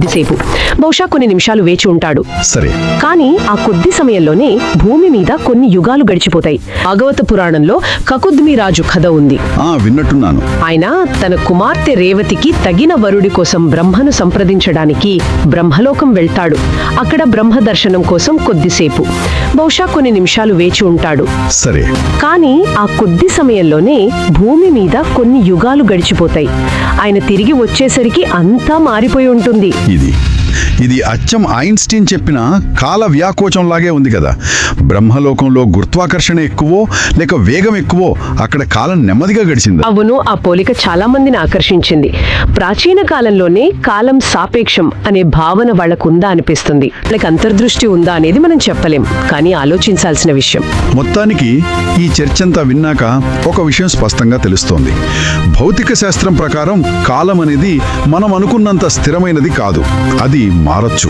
సేపు బహుశా కొన్ని నిమిషాలు వేచి ఉంటాడు. సరే. కానీ ఆ కొద్ది సమయంలోనే భూమి మీద కొన్ని యుగాలు గడిచిపోతాయి. భాగవత పురాణంలో కకుద్మి రాజు కథ ఉంది. విన్నట్టున్నాను. ఆయన తన కుమార్తె రేవతికి తగిన వరుడి కోసం బ్రహ్మను సంప్రదించడానికి బ్రహ్మలోకం వెళ్తాడు. అక్కడ బ్రహ్మ దర్శనం కోసం కొద్దిసేపు బహుశా కొన్ని నిమిషాలు వేచి ఉంటాడు. సరే. కానీ ఆ కొద్ది సమయంలోనే భూమి మీద కొన్ని యుగాలు గడిచిపోతాయి. ఆయన తిరిగి వచ్చేసరికి అంతా మారిపోయి ఉంటుంది. ఇది అచ్చం ఐన్స్టీన్ చెప్పిన కాల వ్యాకోచంలాగే ఉంది కదా. బ్రహ్మలోకంలో గురుత్వాకర్షణ ఎక్కువో లేక వేగం ఎక్కువో అక్కడ కాలం నెమ్మదిగా గడిచింది. అవును, ఆ పోలిక చాలా మందిని ఆకర్షించింది. ప్రాచీన కాలంలోనే కాలం సాపేక్షం అనే భావన వాళ్ళకుందా అనిపిస్తుంది. వాళ్ళకి అంతర్దృష్టి ఉందా అనేది మనం చెప్పలేం, కానీ ఆలోచించాల్సిన విషయం. మొత్తానికి ఈ చర్చంతా విన్నాక ఒక విషయం స్పష్టంగా తెలుస్తోంది. భౌతిక శాస్త్రం ప్రకారం కాలం అనేది మనం అనుకున్నంత స్థిరమైనది కాదు. అది మారచ్చు.